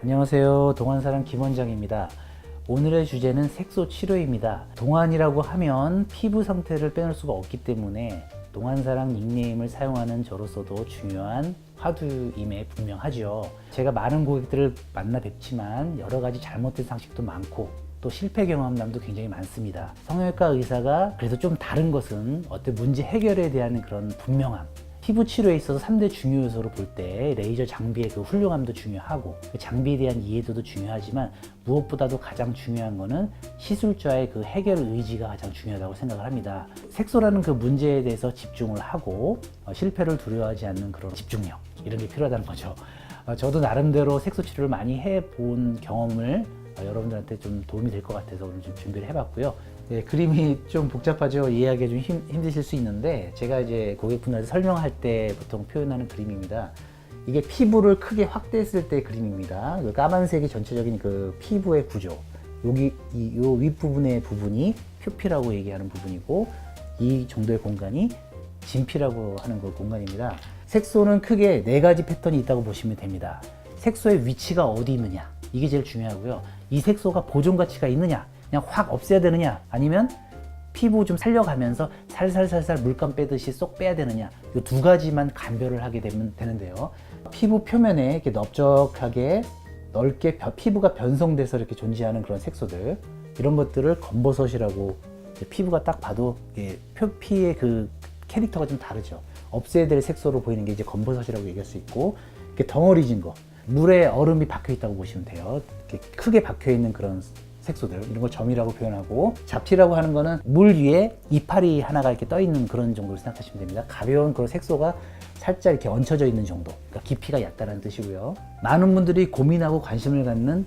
안녕하세요. 동안사랑 김원장입니다. 오늘의 주제는 색소 치료입니다. 동안이라고 하면 피부 상태를 빼놓을 수가 없기 때문에 동안사랑 닉네임을 사용하는 저로서도 중요한 화두임에 분명하죠. 제가 많은 고객들을 만나 뵙지만 여러 가지 잘못된 상식도 많고 또 실패 경험담도 굉장히 많습니다. 성형외과 의사가 그래도 좀 다른 것은 어떤 문제 해결에 대한 그런 분명함, 피부 치료에 있어서 3대 중요 요소로 볼 때 레이저 장비의 그 훌륭함도 중요하고 그 장비에 대한 이해도도 중요하지만 무엇보다도 가장 중요한 거는 시술자의 그 해결 의지가 가장 중요하다고 생각을 합니다. 색소라는 그 문제에 대해서 집중을 하고 실패를 두려워하지 않는 그런 집중력, 이런 게 필요하다는 거죠. 저도 나름대로 색소 치료를 많이 해본 경험을 여러분들한테 좀 도움이 될 것 같아서 오늘 좀 준비를 해봤고요. 네, 그림이 좀 복잡하죠. 이해하기 좀 힘드실 수 있는데 제가 이제 고객분들한테 설명할 때 보통 표현하는 그림입니다. 이게 피부를 크게 확대했을 때 그림입니다. 그 까만색이 전체적인 그 피부의 구조. 여기 요 윗부분의 부분이 표피라고 얘기하는 부분이고 이 정도의 공간이 진피라고 하는 그 공간입니다. 색소는 크게 4가지 패턴이 있다고 보시면 됩니다. 색소의 위치가 어디 있느냐, 이게 제일 중요하고요. 이 색소가 보존 가치가 있느냐, 그냥 확 없애야 되느냐, 아니면 피부 좀 살려가면서 살살살살 물감 빼듯이 쏙 빼야 되느냐, 이 2가지만 감별을 하게 되면 되는데요. 피부 표면에 이렇게 넓적하게 넓게 피부가 변성돼서 이렇게 존재하는 그런 색소들, 이런 것들을 검버섯이라고, 피부가 딱 봐도 표피의 그 캐릭터가 좀 다르죠. 없애야 될 색소로 보이는 게 이제 검버섯이라고 얘기할 수 있고, 이렇게 덩어리진 거, 물에 얼음이 박혀 있다고 보시면 돼요. 이렇게 크게 박혀 있는 그런 색소들, 이런 걸 점이라고 표현하고, 잡티라고 하는 거는 물 위에 이파리 하나가 이렇게 떠 있는 그런 정도로 생각하시면 됩니다. 가벼운 그런 색소가 살짝 이렇게 얹혀져 있는 정도, 그러니까 깊이가 얕다는 뜻이고요. 많은 분들이 고민하고 관심을 갖는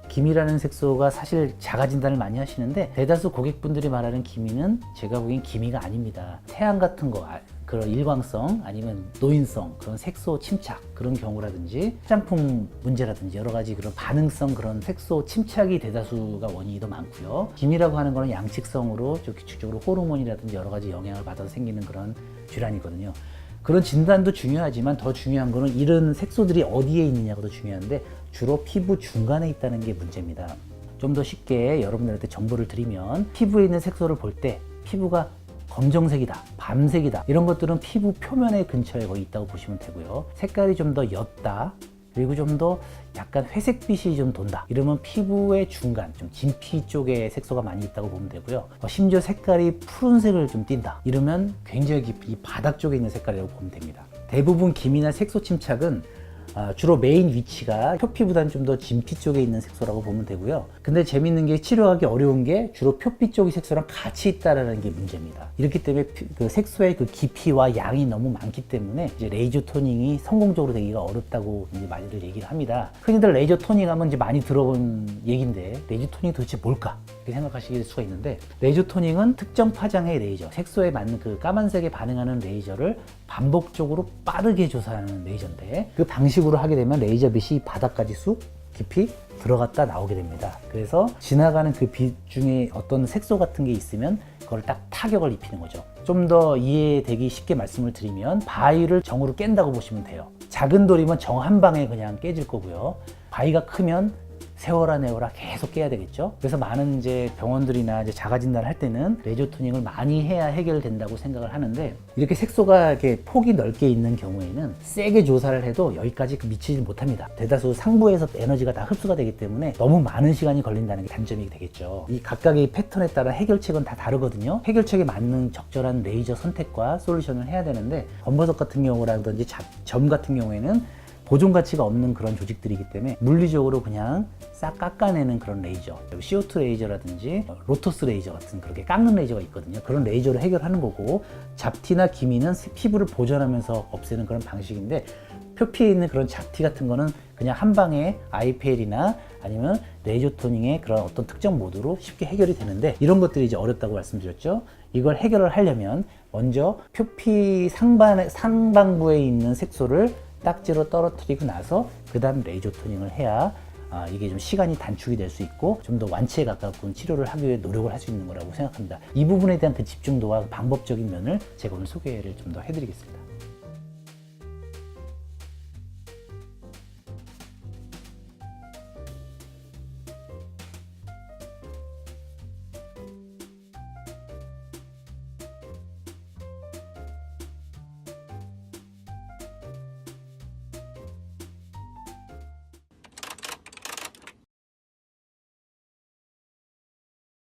기미라는 색소가 사실 자가 진단을 많이 하시는데 대다수 고객분들이 말하는 기미는 제가 보기엔 기미가 아닙니다. 태양 같은 거, 그런 일광성 아니면 노인성 그런 색소 침착 그런 경우라든지 화장품 문제라든지 여러 가지 그런 반응성 그런 색소 침착이 대다수가 원인이 더 많고요. 기미라고 하는 거는 양측성으로 규칙적으로 호르몬이라든지 여러 가지 영향을 받아서 생기는 그런 질환이거든요. 그런 진단도 중요하지만 더 중요한 거는 이런 색소들이 어디에 있느냐가 더 중요한데 주로 피부 중간에 있다는 게 문제입니다. 좀 더 쉽게 여러분들한테 정보를 드리면 피부에 있는 색소를 볼 때 피부가 검정색이다, 밤색이다, 이런 것들은 피부 표면의 근처에 거의 있다고 보시면 되고요. 색깔이 좀 더 옅다, 그리고 좀 더 약간 회색빛이 좀 돈다, 이러면 피부의 중간, 좀 진피 쪽에 색소가 많이 있다고 보면 되고요. 심지어 색깔이 푸른색을 좀 띈다, 이러면 굉장히 깊이 바닥 쪽에 있는 색깔이라고 보면 됩니다. 대부분 기미나 색소 침착은 주로 메인 위치가 표피보다는 좀 더 진피 쪽에 있는 색소라고 보면 되고요. 근데 재밌는 게 치료하기 어려운 게 주로 표피 쪽의 색소랑 같이 있다는 게 문제입니다. 이렇기 때문에 그 색소의 그 깊이와 양이 너무 많기 때문에 이제 레이저 토닝이 성공적으로 되기가 어렵다고 이제 많이들 얘기를 합니다. 흔히들 레이저 토닝 하면 이제 많이 들어본 얘기인데 레이저 토닝이 도대체 뭘까? 이렇게 생각하실 수가 있는데, 레이저 토닝은 특정 파장의 레이저, 색소에 맞는 그 까만색에 반응하는 레이저를 반복적으로 빠르게 조사하는 레이저인데, 그 방식으로 하게 되면 레이저 빛이 바닥까지 쑥 깊이 들어갔다 나오게 됩니다. 그래서 지나가는 그 빛 중에 어떤 색소 같은 게 있으면 그걸 딱 타격을 입히는 거죠. 좀 더 이해되기 쉽게 말씀을 드리면 바위를 정으로 깬다고 보시면 돼요. 작은 돌이면 정 한 방에 그냥 깨질 거고요. 바위가 크면 세워라 내워라 계속 깨야 되겠죠. 그래서 많은 이제 병원들이나 이제 자가 진단을 할 때는 레이저 토닝을 많이 해야 해결된다고 생각을 하는데, 이렇게 색소가 이렇게 폭이 넓게 있는 경우에는 세게 조사를 해도 여기까지 미치지 못합니다. 대다수 상부에서 에너지가 다 흡수가 되기 때문에 너무 많은 시간이 걸린다는 게 단점이 되겠죠. 이 각각의 패턴에 따라 해결책은 다 다르거든요. 해결책에 맞는 적절한 레이저 선택과 솔루션을 해야 되는데, 검버섯 같은 경우라든지 점 같은 경우에는 보존 가치가 없는 그런 조직들이기 때문에 물리적으로 그냥 싹 깎아내는 그런 레이저, CO2 레이저라든지 로터스 레이저 같은 그렇게 깎는 레이저가 있거든요. 그런 레이저로 해결하는 거고, 잡티나 기미는 피부를 보존하면서 없애는 그런 방식인데, 표피에 있는 그런 잡티 같은 거는 그냥 한 방에 IPL이나 아니면 레이저 토닝의 그런 어떤 특정 모드로 쉽게 해결이 되는데, 이런 것들이 이제 어렵다고 말씀드렸죠. 이걸 해결을 하려면 먼저 표피 상방부에 있는 색소를 딱지로 떨어뜨리고 나서 그 다음 레이저 토닝을 해야 이게 좀 시간이 단축이 될 수 있고 좀 더 완치에 가까운 치료를 하기 위해 노력을 할 수 있는 거라고 생각합니다. 이 부분에 대한 그 집중도와 방법적인 면을 제가 오늘 소개를 좀 더 해드리겠습니다.